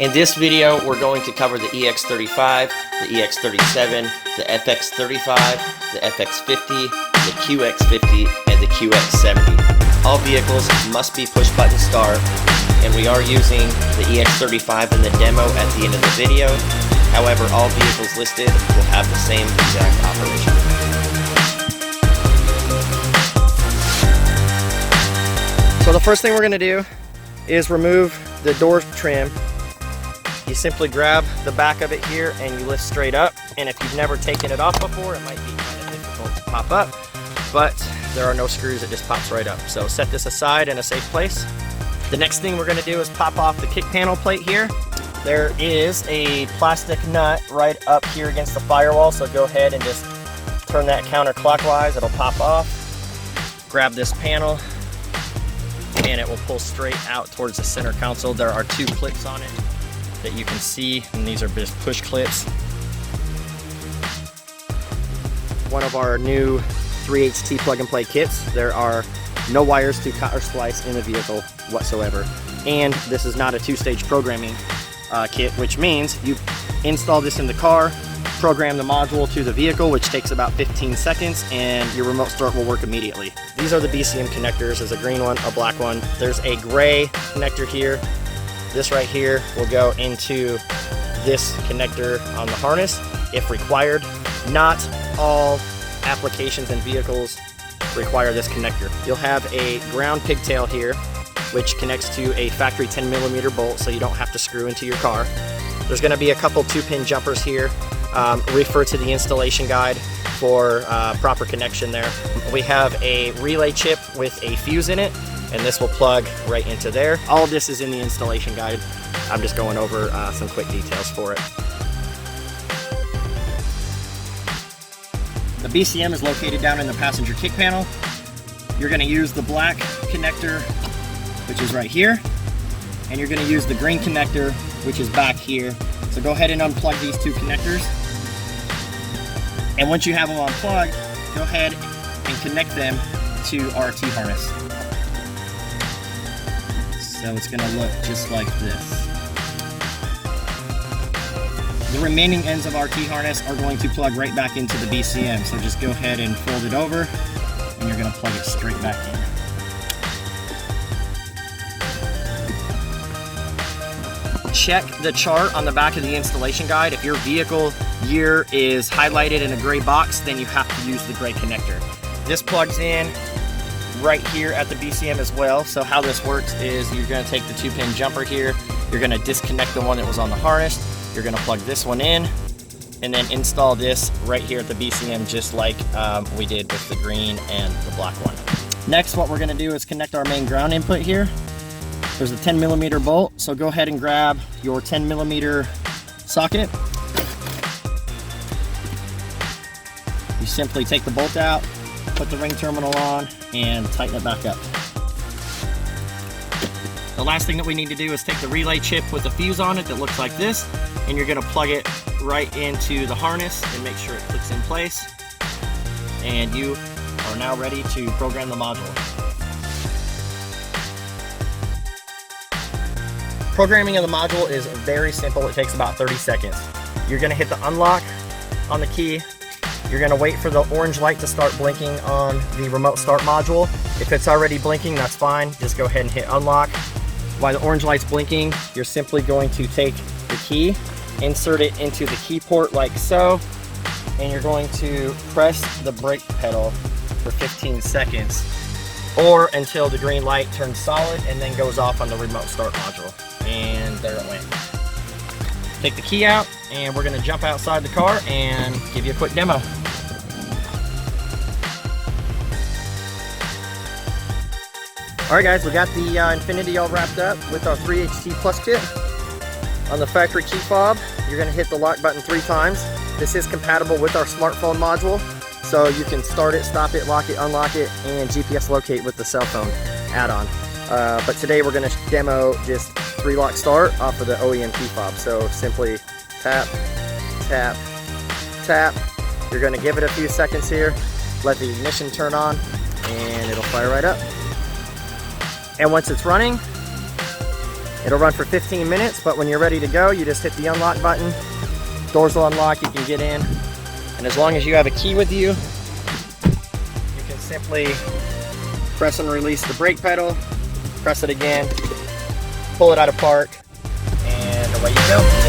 In this video, we're going to cover the EX35, the EX37, the FX35, the FX50, the QX50, and the QX70. All vehicles must be push-button start, and we are using the EX35 in the demo at the end of the video. However, all vehicles listed will have the same exact operation. So the first thing we're going to do is remove the door trim. You simply grab the back of it here and you lift straight up, and if you've never taken it off before, it might be kind of difficult to pop up, but there are no screws, it just pops right up. So set this aside in a safe place. The next thing we're going to do is pop off the kick panel plate here. There is a plastic nut right up here against the firewall, so go ahead and just turn that counterclockwise, it'll pop off. Grab this panel and it will pull straight out towards the center console. There are two clips on it that you can see, and these are just push clips. One of our new 3HT plug-and-play kits. There are no wires to cut or splice in the vehicle whatsoever, and this is not a two-stage programming kit, which means you install this in the car, program the module to the vehicle, which takes about 15 seconds, and your remote start will work immediately. These are the BCM connectors. There's a green one, a black one. There's a gray connector here. This right here will go into this connector on the harness if required. Not all applications and vehicles require this connector. You'll have a ground pigtail here, which connects to a factory 10mm bolt, so you don't have to screw into your car. There's going to be a couple 2-pin jumpers here. Refer to the installation guide for proper connection there. We have a relay chip with a fuse in it, and this will plug right into there. All of this is in the installation guide. I'm just going over some quick details for it. The BCM is located down in the passenger kick panel. You're going to use the black connector, which is right here, and you're going to use the green connector, which is back here. So go ahead and unplug these two connectors, and once you have them unplugged, go ahead and connect them to our T-harness. So it's going to look just like this. The remaining ends of our T-harness are going to plug right back into the BCM, so just go ahead and fold it over, and you're going to plug it straight back in. Check the chart on the back of the installation guide. If your vehicle year is highlighted in a gray box, then you have to use the gray connector. This plugs in right here at the BCM as well. So how this works is you're going to take the 2-pin jumper here, you're going to disconnect the one that was on the harness, you're going to plug this one in, and then install this right here at the BCM, just like we did with the green and the black one. Next, what we're going to do is connect our main ground input here. There's a 10mm bolt, so go ahead and grab your 10mm socket. You simply take the bolt out, put the ring terminal on, and tighten it back up. The last thing that we need to do is take the relay chip with the fuse on it that looks like this, and you're going to plug it right into the harness and make sure it clicks in place. And you are now ready to program the module. Programming of the module is very simple. It takes about 30 seconds. You're going to hit the unlock on the key. You're going to wait for the orange light to start blinking on the remote start module. If it's already blinking, that's fine. Just go ahead and hit unlock. While the orange light's blinking, you're simply going to take the key, insert it into the key port like so, and you're going to press the brake pedal for 15 seconds or until the green light turns solid and then goes off on the remote start module. And there it went. Take the key out, and we're going to jump outside the car and give you a quick demo. Alright guys, we got the Infiniti all wrapped up with our 3HT Plus kit. On the factory key fob, you're going to hit the lock button 3 times. This is compatible with our smartphone module, so you can start it, stop it, lock it, unlock it, and GPS locate with the cell phone add-on. But today we're going to demo just 3-lock start off of the OEM key fob. So simply tap, tap, tap. You're going to give it a few seconds here, let the ignition turn on, and it'll fire right up. And once it's running, It'll run for 15 minutes, but when you're ready to go, you just hit the unlock button. Doors will unlock, you can get in. And as long as you have a key with you, you can simply press and release the brake pedal, press it again, pull it out of park, and away you go.